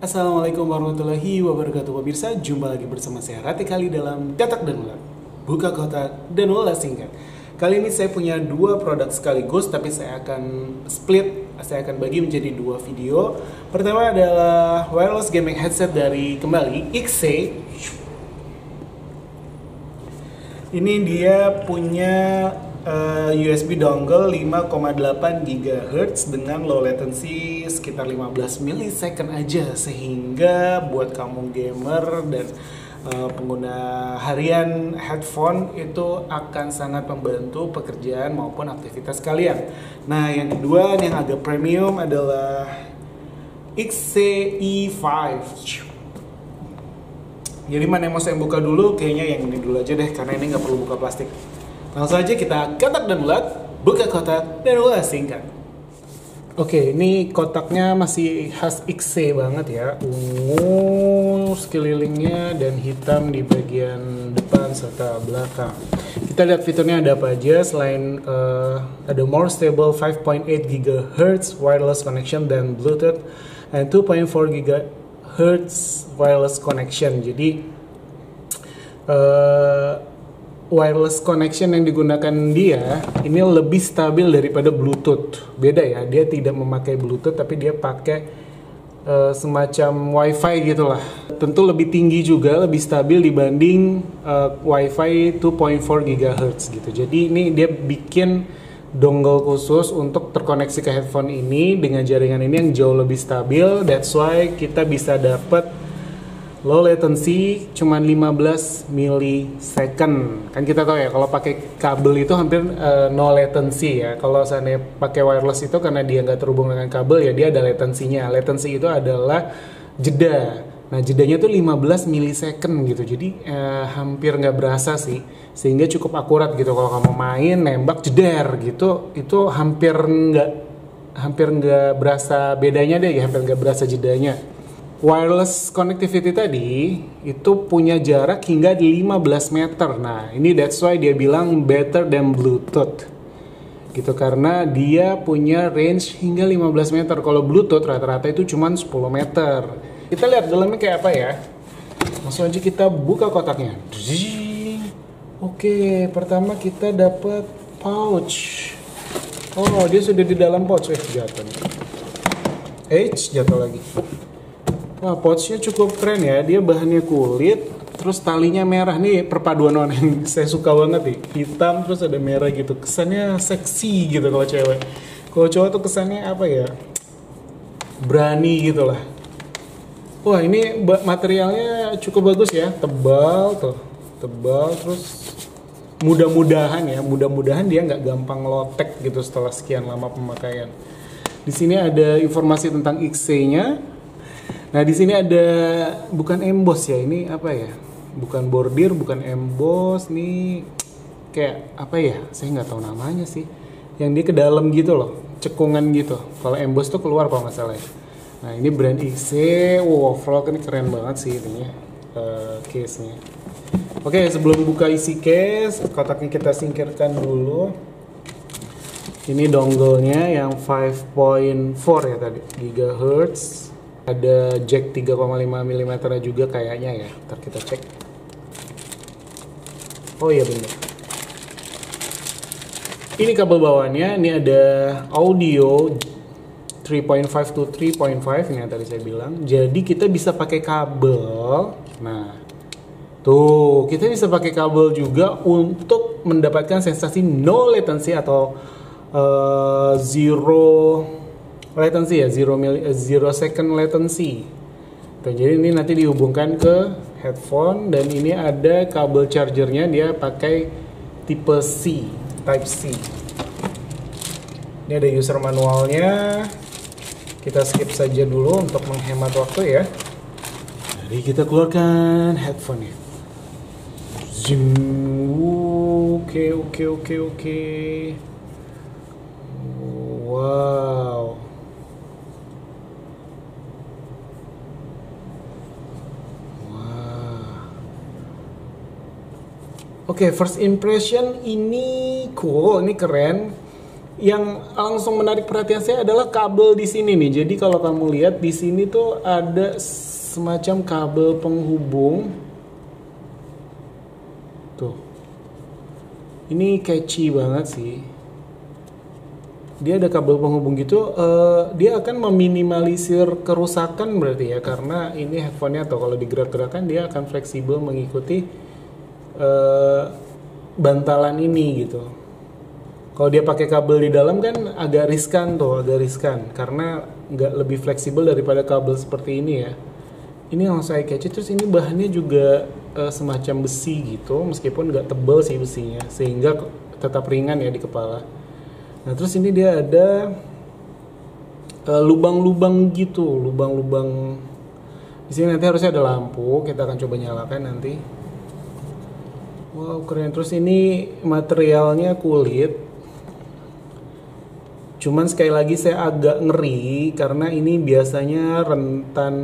Assalamualaikum warahmatullahi wabarakatuh pemirsa. Jumpa lagi bersama saya Rati Kali dalam Katak dan Ulas. Buka kotak dan ulas singkat. Kali ini saya punya dua produk sekaligus, tapi saya akan bagi menjadi dua video. Pertama adalah wireless gaming headset dari kembali XC. Ini dia punya USB dongle 5,8 GHz dengan low latency sekitar 15 millisecond aja, sehingga buat kamu gamer dan pengguna harian headphone itu akan sangat membantu pekerjaan maupun aktivitas kalian. Nah, yang kedua yang agak premium adalah XCE5. Jadi mana yang mau saya buka dulu? Kayaknya yang ini dulu aja deh, karena ini nggak perlu buka plastik. Langsung aja kita katak dan ulat, buka kotak dan ulas singkat. Oke, ini kotaknya masih khas XC banget ya. Ungu sekelilingnya dan hitam di bagian depan serta belakang. Kita lihat fiturnya ada apa aja selain ada more stable 5.8 GHz wireless connection dan Bluetooth and 2.4 GHz wireless connection. Jadi wireless connection yang digunakan dia ini lebih stabil daripada Bluetooth. Beda ya, dia tidak memakai Bluetooth tapi dia pakai semacam WiFi gitulah. Tentu lebih tinggi juga, lebih stabil dibanding WiFi 2.4 GHz gitu. Jadi ini dia bikin dongle khusus untuk terkoneksi ke headphone ini dengan jaringan ini yang jauh lebih stabil. That's why kita bisa dapat low latency cuma 15 millisecond. Kan kita tahu ya kalau pakai kabel itu hampir no latency ya. Kalau seandainya pakai wireless itu karena dia nggak terhubung dengan kabel ya dia ada latensinya. Latency itu adalah jeda. Nah jedanya tuh 15 millisecond gitu. Jadi hampir nggak berasa sih. Sehingga cukup akurat gitu. Kalau kamu main nembak jeder gitu, itu hampir nggak berasa bedanya deh. Hampir nggak berasa jedanya. Wireless connectivity tadi itu punya jarak hingga di 15 meter. Nah, ini that's why dia bilang better than Bluetooth. Gitu karena dia punya range hingga 15 meter. Kalau Bluetooth rata-rata itu cuma 10 meter. Kita lihat dalamnya kayak apa ya. Langsung aja kita buka kotaknya. Oke, pertama kita dapat pouch. Oh, dia sudah di dalam pouch. Jatuh. Jatuh lagi. Wah, pouchnya cukup keren ya. Dia bahannya kulit, terus talinya merah. Nih perpaduan warna yang saya suka banget nih. Hitam terus ada merah gitu. Kesannya seksi gitu kalau cewek. Kalau cowok tuh kesannya apa ya? Berani gitu lah. Wah, ini materialnya cukup bagus ya. Tebal tuh. Tebal terus mudah-mudahan dia nggak gampang lotek gitu setelah sekian lama pemakaian. Di sini ada informasi tentang XC-nya. Nah di sini ada bukan emboss ya, ini apa ya? Bukan bordir, bukan emboss, nih kayak apa ya? Saya nggak tahu namanya sih. Yang dia ke dalam gitu loh, cekungan gitu. Kalau emboss tuh keluar kalau nggak salah ya. Nah ini brand XC, wow overall ini keren banget sih ininya, case-nya. Oke, sebelum buka isi case, kotaknya kita singkirkan dulu. Ini dongle-nya yang 5.4 ya tadi, GHz. Ada jack 3,5 mm juga kayaknya ya. Ntar kita cek. Oh iya bener. Ini kabel bawahnya. Ini ada audio 3.5 to 3.5 ini yang tadi saya bilang. Jadi kita bisa pakai kabel. Nah, tuh kita bisa pakai kabel juga untuk mendapatkan sensasi no latency atau zero latency ya, zero second latency. Tuh, jadi ini nanti dihubungkan ke headphone dan ini ada kabel chargernya, dia pakai tipe C, Type C. Ini ada user manualnya. Kita skip saja dulu untuk menghemat waktu ya. Jadi kita keluarkan headphone-nya. Zoom. Oke. Wow. Oke, first impression ini cool, ini keren. yang langsung menarik perhatian saya adalah kabel di sini nih. Jadi kalau kamu lihat di sini tuh ada semacam kabel penghubung. Tuh. Ini catchy banget sih. Dia ada kabel penghubung gitu, dia akan meminimalisir kerusakan berarti ya, karena ini headphone-nya atau kalau digerak-gerakan dia akan fleksibel mengikuti bantalan ini gitu. Kalau dia pakai kabel di dalam kan agak riskan karena nggak lebih fleksibel daripada kabel seperti ini ya. Ini yang saya catchy, terus ini bahannya juga semacam besi gitu, meskipun nggak tebal sih besinya, sehingga tetap ringan ya di kepala. Nah terus ini dia ada lubang-lubang gitu, lubang-lubang. Di sini nanti harusnya ada lampu, kita akan coba nyalakan nanti. Wow keren. Terus ini materialnya kulit. Cuman sekali lagi saya agak ngeri karena ini biasanya rentan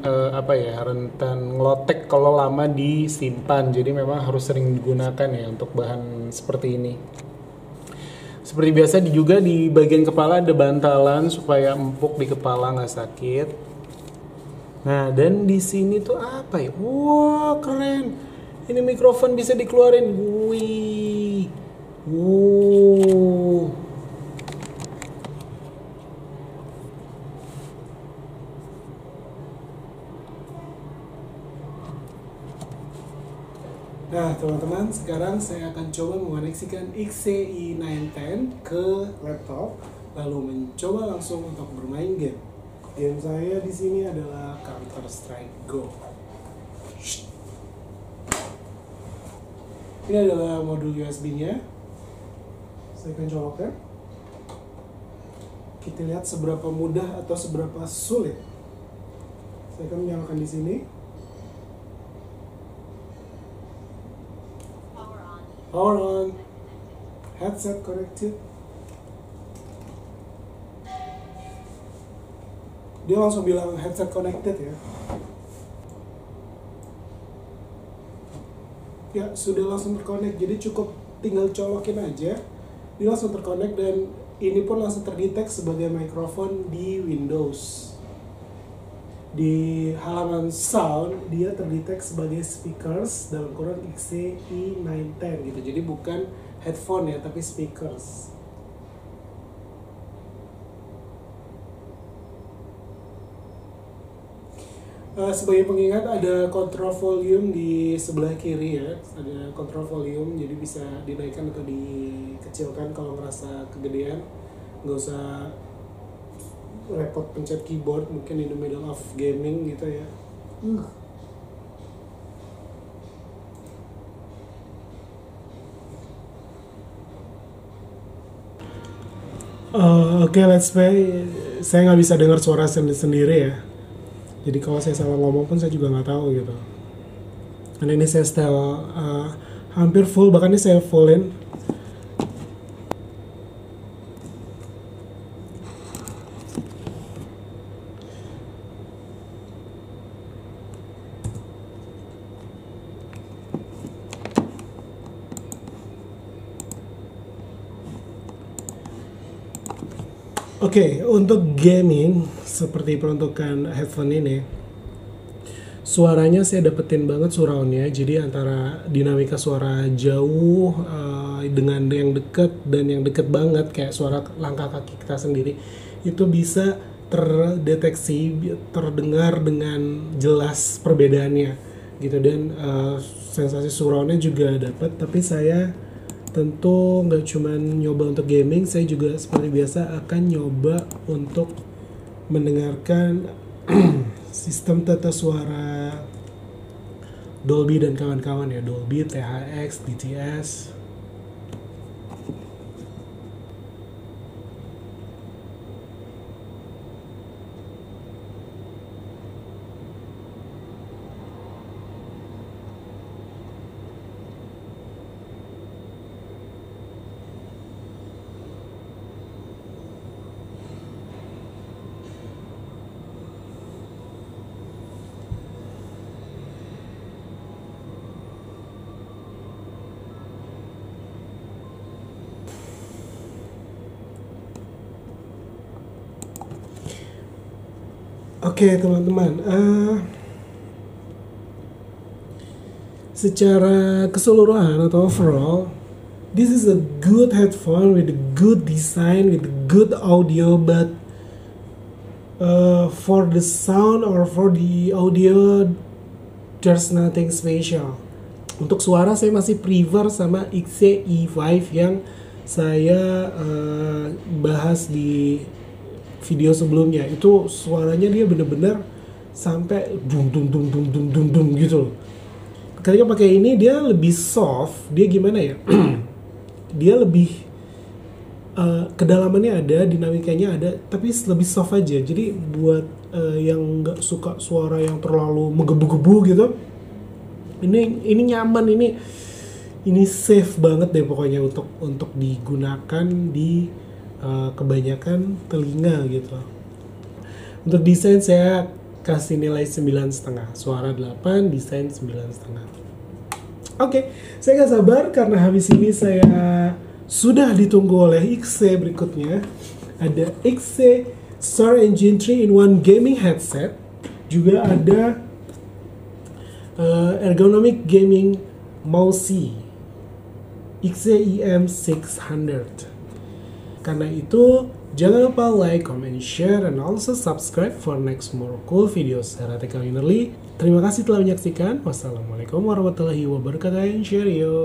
rentan ngelotek kalau lama disimpan. Jadi memang harus sering digunakan ya untuk bahan seperti ini. Seperti biasa juga di bagian kepala ada bantalan supaya empuk di kepala nggak sakit. Nah dan di sini tuh apa ya? Wah keren. Ini mikrofon bisa dikeluarin. Wih. Nah teman-teman, sekarang saya akan coba mengoneksikan XCI 910 ke laptop, lalu mencoba langsung untuk bermain game. Game saya di sini adalah Counter Strike Go. Ini adalah modul USB-nya. Saya akan colokkan. Kita lihat seberapa mudah atau seberapa sulit. Saya akan menyalakan di sini. Power on, headset connected. Dia langsung bilang headset connected ya. Ya sudah langsung terkonek, jadi cukup tinggal colokin aja. Dia langsung terkonek dan ini pun langsung terdetek sebagai mikrofon di Windows. Di halaman sound dia terdetek sebagai speakers dalam kurung XCI 910 gitu. Jadi bukan headphone ya, tapi speakers. Sebagai pengingat ada kontrol volume di sebelah kiri ya. Ada kontrol volume, jadi bisa dinaikkan atau dikecilkan kalau merasa kegedean. Nggak usah repot pencet keyboard mungkin in the middle of gaming gitu ya. Oke, let's play. Saya nggak bisa dengar suara sendiri ya. Jadi kalau saya salah ngomong pun saya juga nggak tahu gitu. Dan ini saya setel hampir full, bahkan ini saya fullin. Oke, untuk gaming seperti peruntukan headphone ini, suaranya saya dapetin banget surroundnya. Jadi antara dinamika suara jauh dengan yang dekat dan yang deket banget kayak suara langkah kaki kita sendiri itu bisa terdeteksi, terdengar dengan jelas perbedaannya gitu. Dan sensasi surroundnya juga dapat. Tapi saya tentu nggak cuma nyoba untuk gaming, saya juga seperti biasa akan nyoba untuk mendengarkan sistem tata suara Dolby dan kawan-kawan ya, Dolby, THX, DTS. Oke, teman-teman, secara keseluruhan atau overall, this is a good headphone with a good design, with good audio, but for the sound or for the audio, there's nothing special. Untuk suara saya masih prefer sama XC E5 yang saya bahas di video sebelumnya. Itu suaranya dia bener-bener sampai dum dum dum dum dum dum dum gitu. Ketika pakai ini dia lebih soft, dia gimana ya? Dia lebih kedalamannya ada, dinamikanya ada, tapi lebih soft aja. Jadi buat yang nggak suka suara yang terlalu menggebu-gebu gitu, ini nyaman, ini safe banget deh pokoknya untuk digunakan di kebanyakan telinga gitu. Untuk desain saya kasih nilai 9,5, suara 8, desain 9,5. Oke, saya gak sabar karena habis ini saya sudah ditunggu oleh XC berikutnya. Ada XC Star Engine 3-in-1 gaming headset, juga ada ergonomic gaming mouse XC EM600. Karena itu, jangan lupa like, comment, share, and also subscribe for next more cool videos. Saya Rate Kawinerly. Terima kasih telah menyaksikan. Wassalamualaikum warahmatullahi wabarakatuh. Cheerio.